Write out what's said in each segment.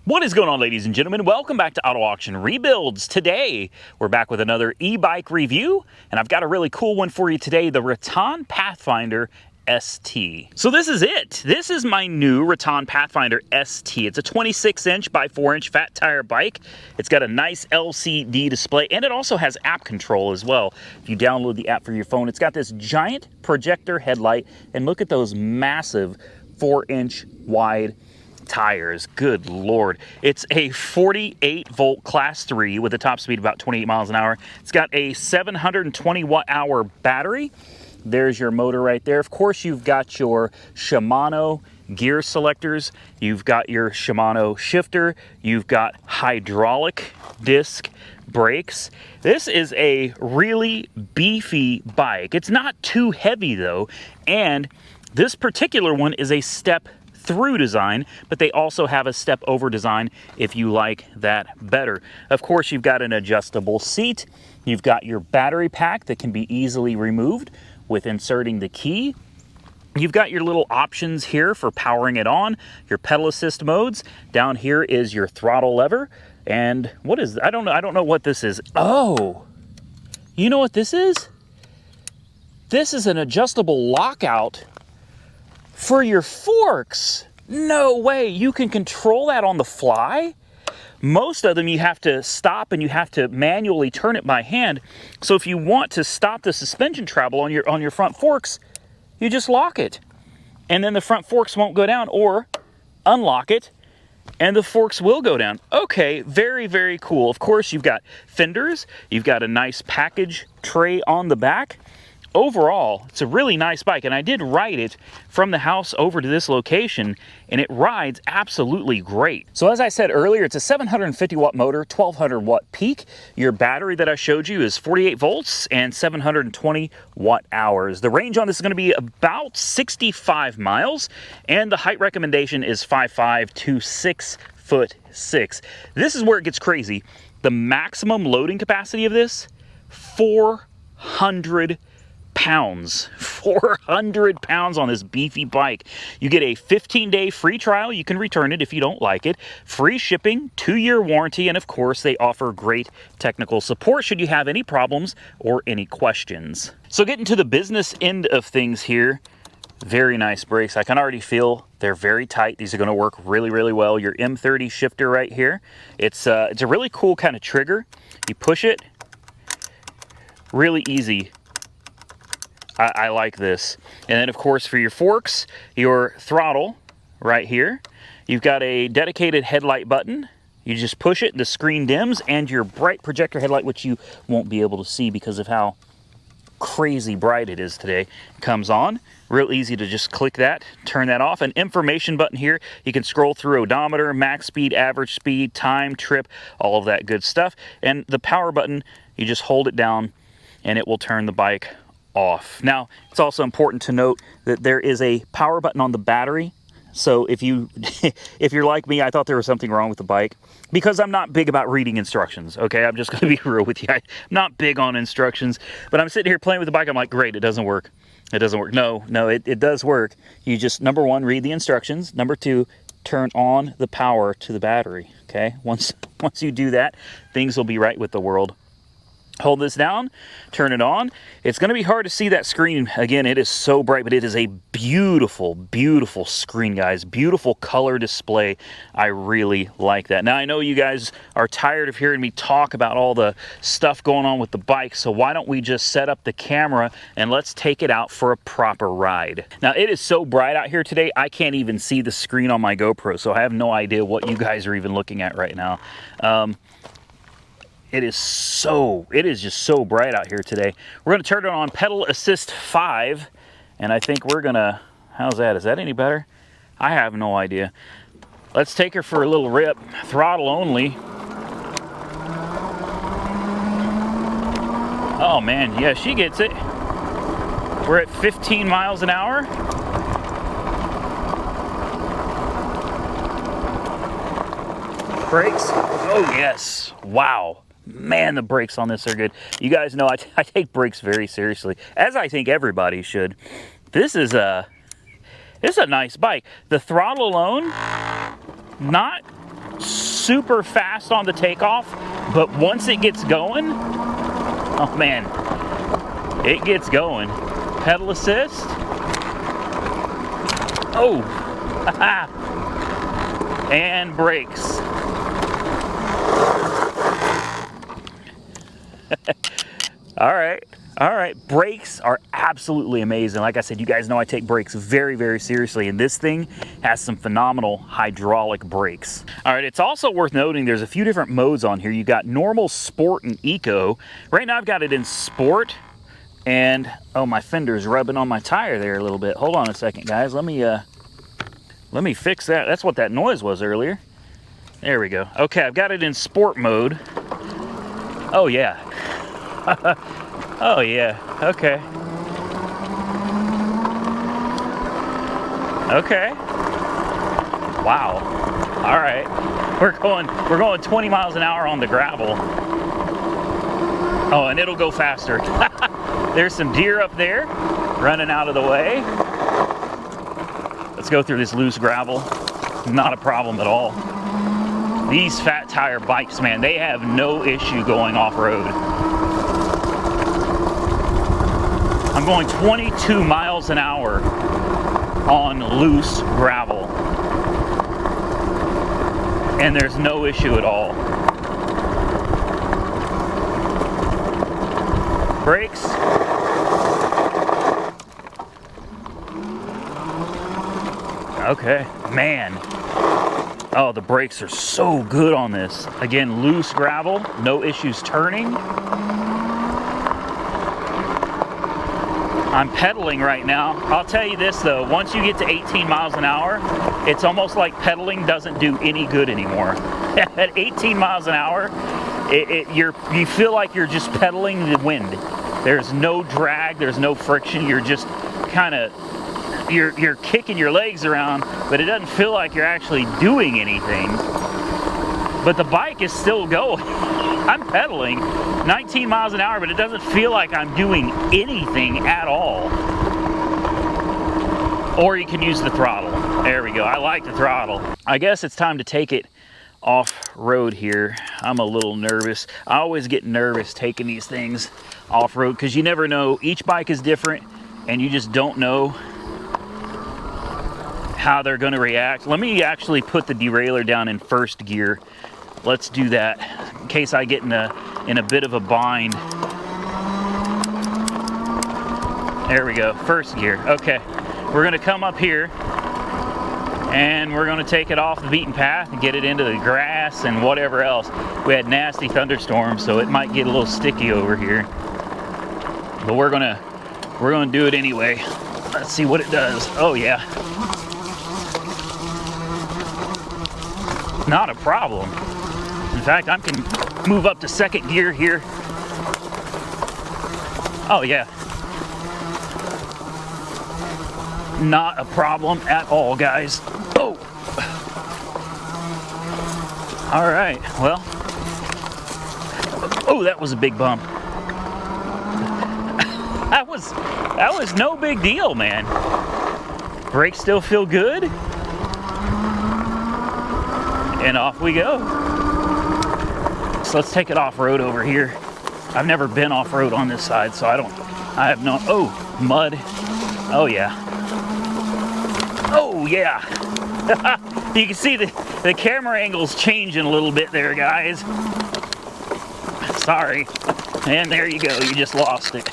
What is going on, ladies and gentlemen? Welcome back to Auto Auction Rebuilds. Today, we're back with another e-bike review, and I've got a really cool one for you today, the Rattan Pathfinder ST. So this is it. This is my new Rattan Pathfinder ST. It's a 26-inch by 4-inch fat tire bike. It's got a nice LCD display, and it also has app control as well. If you download the app for your phone, it's got this giant projector headlight, and look at those massive 4-inch wide tires. Good Lord. It's a 48 volt class 3 with a top speed of about 28 miles an hour. It's got a 720 watt hour battery. There's your motor right there. Of course, you've got your Shimano gear selectors. You've got your Shimano shifter. You've got hydraulic disc brakes. This is a really beefy bike. It's not too heavy though, and this particular one is a step through design, but they also have a step over design if you like that better. Of course, you've got an adjustable seat. You've got your battery pack that can be easily removed with inserting the key. You've got your little options here for powering it on, your pedal assist modes. Down here is your throttle lever. And what is, I don't know what this is. Oh, you know what this is? This is an adjustable lockout for your forks. No way, you can control that on the fly? Most of them you have to stop and you have to manually turn it by hand. So if you want to stop the suspension travel on your front forks, you just lock it. And then the front forks won't go down, or unlock it and the forks will go down. Okay, very, very cool. Of course, you've got fenders, you've got a nice package tray on the back. Overall, it's a really nice bike, and I did ride it from the house over to this location, and it rides absolutely great. So as I said earlier, it's a 750 watt motor, 1200 watt peak. Your battery that I showed you is 48 volts and 720 watt hours. The range on this is going to be about 65 miles, and the height recommendation is 5'5" to 6'6". This is where it gets crazy. The maximum loading capacity of this, 400 pounds. 400 pounds on this beefy bike. You get a 15-day free trial. You can return it if you don't like it. Free shipping, 2-year warranty, and of course they offer great technical support should you have any problems or any questions. So getting to the business end of things here, very nice brakes. I can already feel they're very tight. These are going to work really, really well. Your M30 shifter right here. It's a really cool kind of trigger. You push it, really easy. I like this. And then of course for your forks, your throttle right here, you've got a dedicated headlight button. You just push it, the screen dims, and your bright projector headlight, which you won't be able to see because of how crazy bright it is today, comes on. Real easy to just click that, turn that off. An information button here. You can scroll through odometer, max speed, average speed, time, trip, all of that good stuff. And the power button, you just hold it down and it will turn the bike off. Now, it's also important to note that there is a power button on the battery. So if you're like me, I thought there was something wrong with the bike because I'm not big about reading instructions. Okay, I'm just going to be real with you. I'm not big on instructions, but I'm sitting here playing with the bike. I'm like, great, it doesn't work. It doesn't work. No, it does work. You just, number one, read the instructions. Number two, turn on the power to the battery. Okay, once you do that, things will be right with the world. Hold this down, turn it on. It's going to be hard to see that screen. Again, it is so bright, but it is a beautiful, beautiful screen, guys. Beautiful color display. I really like that. Now, I know you guys are tired of hearing me talk about all the stuff going on with the bike, so why don't we just set up the camera and let's take it out for a proper ride. Now, it is so bright out here today, I can't even see the screen on my GoPro, so I have no idea what you guys are even looking at right now. It is just so bright out here today. We're gonna turn it on pedal assist 5, and I think we're gonna, how's that? Is that any better? I have no idea. Let's take her for a little rip, throttle only. Oh man, yeah, she gets it. We're at 15 miles an hour. Brakes, oh yes, wow. Man, the brakes on this are good. You guys know I take brakes very seriously, as I think everybody should. This is a nice bike. The throttle alone, not super fast on the takeoff, but once it gets going, oh man, it gets going. Pedal assist. Oh, and brakes. All right, brakes are absolutely amazing. Like I said, you guys know I take brakes very, very seriously, and this thing has some phenomenal hydraulic brakes. All right, it's also worth noting there's a few different modes on here. You got normal, sport, and eco. Right now I've got it in sport, and oh, my fender's rubbing on my tire there a little bit. Hold on a second, guys. Let me fix that. That's what that noise was earlier. There we go. Okay, I've got it in sport mode. Oh yeah. Oh yeah, okay. Okay. Wow. All right. We're going 20 miles an hour on the gravel. Oh, and it'll go faster. There's some deer up there running out of the way. Let's go through this loose gravel. Not a problem at all. These fat tire bikes, man, they have no issue going off-road. I'm going 22 miles an hour on loose gravel, and there's no issue at all. Brakes. Okay, man. Oh, the brakes are so good on this. Again, loose gravel, no issues turning. I'm pedaling right now. I'll tell you this though, once you get to 18 miles an hour, it's almost like pedaling doesn't do any good anymore. At 18 miles an hour, you feel like you're just pedaling the wind. There's no drag, there's no friction, you're just kind of, you're kicking your legs around, but it doesn't feel like you're actually doing anything. But the bike is still going. I'm pedaling 19 miles an hour, but it doesn't feel like I'm doing anything at all. Or you can use the throttle. There we go. I like the throttle. I guess it's time to take it off-road here. I'm a little nervous. I always get nervous taking these things off-road because you never know. Each bike is different, and you just don't know how they're going to react. Let me actually put the derailleur down in first gear. Let's do that in case I get in a bit of a bind. There we go, first gear. Okay, we're gonna come up here and we're gonna take it off the beaten path and get it into the grass and whatever else. We had nasty thunderstorms, so it might get a little sticky over here. But we're gonna do it anyway. Let's see what it does. Oh yeah. Not a problem. In fact, I can move up to second gear here. Oh yeah. Not a problem at all, guys. Oh. All right, well. Oh, that was a big bump. That was no big deal, man. Brakes still feel good. And off we go. So let's take it off-road over here. I've never been off-road on this side, so I have no, oh, mud. Oh yeah. Oh yeah. You can see the camera angle's changing a little bit there, guys. Sorry. And there you go, you just lost it.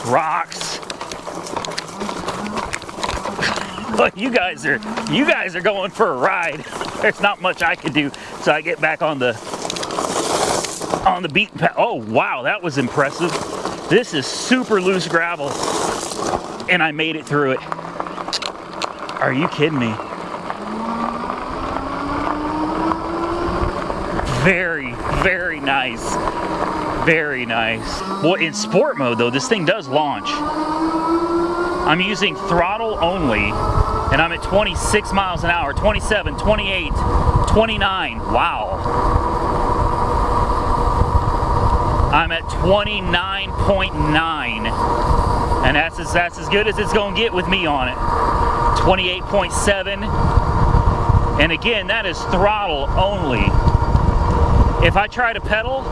Rocks. But you guys are going for a ride. There's not much I can do, so I get back on the beaten path. Oh wow, that was impressive. This is super loose gravel, and I made it through it. Are you kidding me? Very, very nice. Very nice. Well, in sport mode though, this thing does launch. I'm using throttle only, and I'm at 26 miles an hour, 27, 28, 29. Wow. I'm at 29.9, and that's as good as it's gonna get with me on it. 28.7, And again, that is throttle only. If I try to pedal,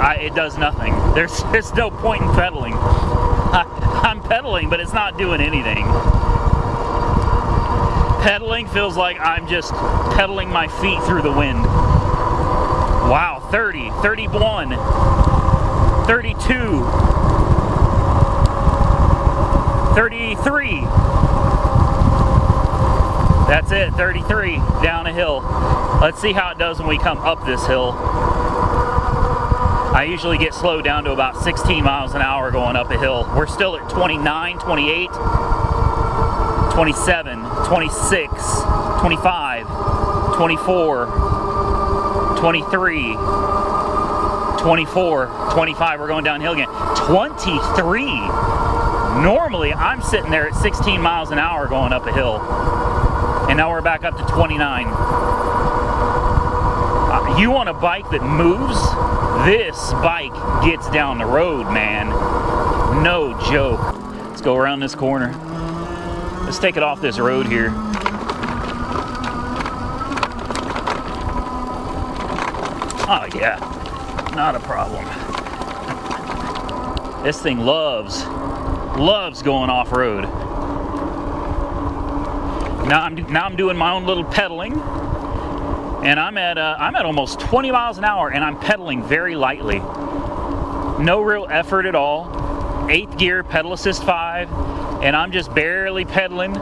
it does nothing. There's no point in pedaling. I'm pedaling, but it's not doing anything. Pedaling feels like I'm just pedaling my feet through the wind. Wow, 30, 31, 32, 33. That's it, 33 down a hill. Let's see how it does when we come up this hill. I usually get slowed down to about 16 miles an hour going up a hill. We're still at 29, 28, 27, 26, 25, 24, 23, 24, 25. We're going downhill again. 23. Normally, I'm sitting there at 16 miles an hour going up a hill. And now we're back up to 29. You want a bike that moves? This bike gets down the road, man. No joke. Let's go around this corner. Let's take it off this road here. Oh yeah, not a problem. This thing loves going off-road. Now I'm doing my own little pedaling, and I'm at almost 20 miles an hour, and I'm pedaling very lightly. No real effort at all. 8th gear, pedal assist 5, and I'm just barely pedaling,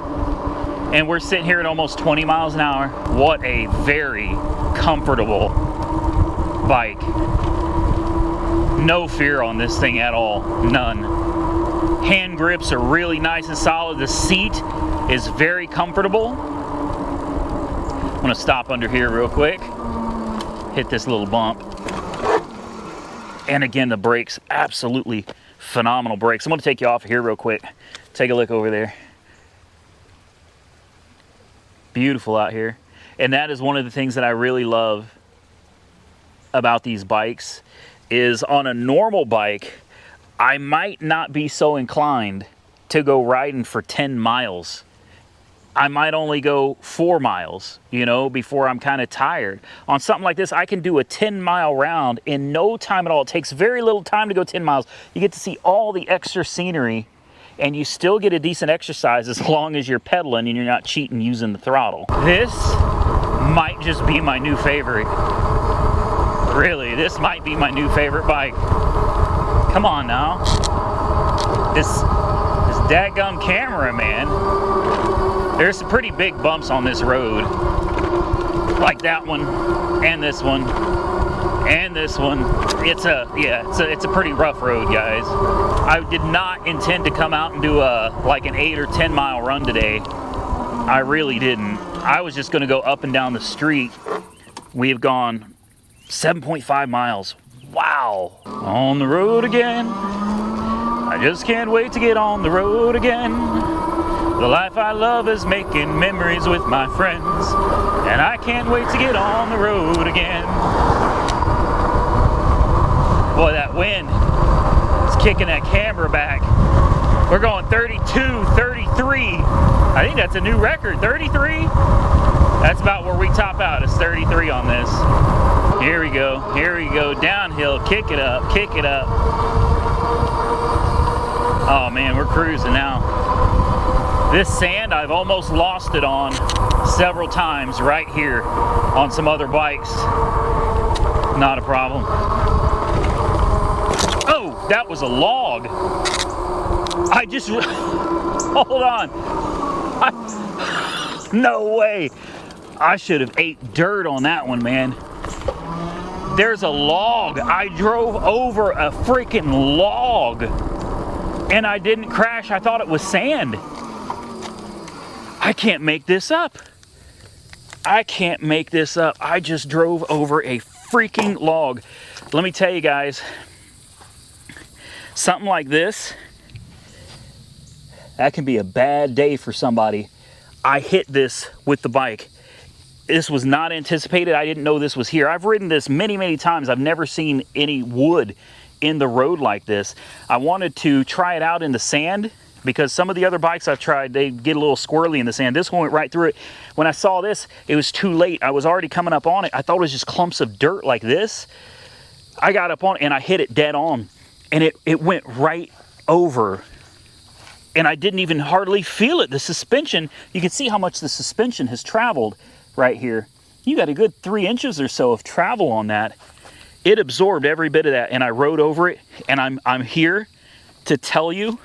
and we're sitting here at almost 20 miles an hour. What a very comfortable bike. No fear on this thing at all, none. Hand grips are really nice and solid. The seat is very comfortable. I'm gonna stop under here real quick, hit this little bump. And again, the brakes, absolutely phenomenal brakes. I'm gonna take you off here real quick. Take a look over there. Beautiful out here. And that is one of the things that I really love about these bikes, is on a normal bike, I might not be so inclined to go riding for 10 miles. I might only go 4 miles, you know, before I'm kind of tired. On something like this, I can do a 10-mile round in no time at all. It takes very little time to go 10 miles. You get to see all the extra scenery, and you still get a decent exercise as long as you're pedaling and you're not cheating using the throttle. This might just be my new favorite. Really, this might be my new favorite bike. Come on now. This dadgum camera, man. There's some pretty big bumps on this road. Like that one, and this one, and this one. It's a pretty rough road, guys. I did not intend to come out and do like an 8 or 10 mile run today. I really didn't. I was just gonna go up and down the street. We've gone 7.5 miles. Wow. On the road again. I just can't wait to get on the road again. The life I love is making memories with my friends, and I can't wait to get on the road again. Boy, that wind is kicking that camera back. We're going 32, 33. I think that's a new record, 33. That's about where we top out, is 33 on this. Here we go, downhill, kick it up, kick it up. Oh man, we're cruising now. This sand, I've almost lost it on several times right here on some other bikes. Not a problem. Oh, that was a log. I just, hold on. No way. I should have ate dirt on that one, man. There's a log. I drove over a freaking log and I didn't crash. I thought it was sand. I can't make this up. I can't make this up. I just drove over a freaking log. Let me tell you guys, something like this, that can be a bad day for somebody. I hit this with the bike. This was not anticipated. I didn't know this was here. I've ridden this many, many times. I've never seen any wood in the road like this. I wanted to try it out in the sand because some of the other bikes I've tried, they get a little squirrely in the sand. This one went right through it. When I saw this, it was too late. I was already coming up on it. I thought it was just clumps of dirt like this. I got up on it and I hit it dead on, and it went right over, and I didn't even hardly feel it. The suspension, you can see how much the suspension has traveled right here. You got a good 3 inches or so of travel on that. It absorbed every bit of that, and I rode over it, and I'm here to tell you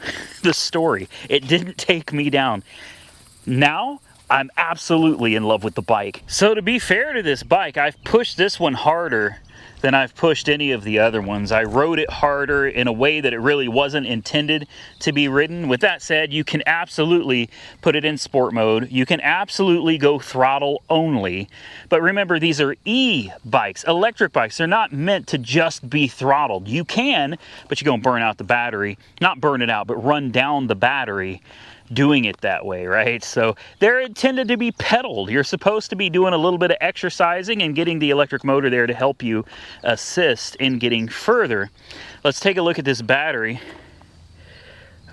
the story. It didn't take me down. Now, I'm absolutely in love with the bike. So to be fair to this bike, I've pushed this one harder than I've pushed any of the other ones. I rode it harder in a way that it really wasn't intended to be ridden. With that said, you can absolutely put it in sport mode. You can absolutely go throttle only. But remember, these are e-bikes, electric bikes. They're not meant to just be throttled. You can, but you're gonna burn out the battery. Not burn it out, but run down the battery doing it that way, right? So they're intended to be pedaled. You're supposed to be doing a little bit of exercising and getting the electric motor there to help you assist in getting further. Let's take a look at this battery.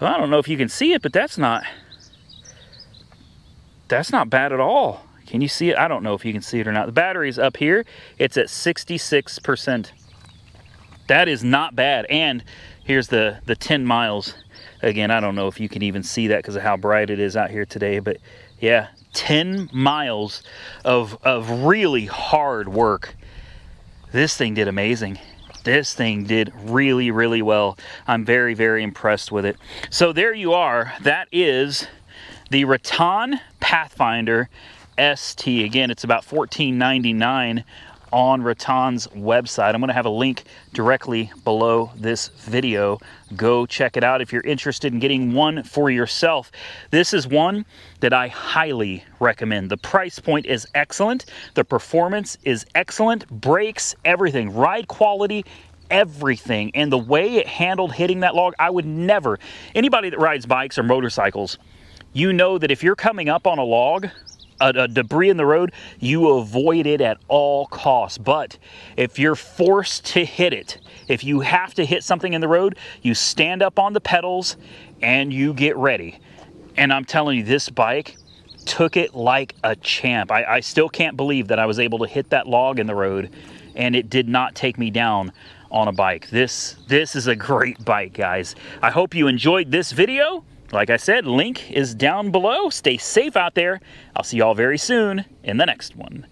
Well, I don't know if you can see it, but that's not bad at all. Can you see it? I don't know if you can see it or not. The battery's up here. It's at 66%. That is not bad. And here's the 10 miles. Again, I don't know if you can even see that because of how bright it is out here today, but yeah, 10 miles of really hard work. This thing did amazing. This thing did really, really well. I'm very, very impressed with it. So there you are. That is the Rattan Pathfinder ST. Again, it's about $14.99 on Rattan's website. I'm going to have a link directly below this video. Go check it out if you're interested in getting one for yourself. This is one that I highly recommend. The price point is excellent. The performance is excellent. Brakes, everything. Ride quality, everything. And the way it handled hitting that log, I would never. Anybody that rides bikes or motorcycles, you know that if you're coming up on a log, a debris in the road, you avoid it at all costs. But if you're forced to hit it, if you have to hit something in the road, you stand up on the pedals and you get ready. And I'm telling you, this bike took it like a champ. I still can't believe that I was able to hit that log in the road and it did not take me down on a bike. This is a great bike, guys. I hope you enjoyed this video. Like I said, link is down below. Stay safe out there. I'll see y'all very soon in the next one.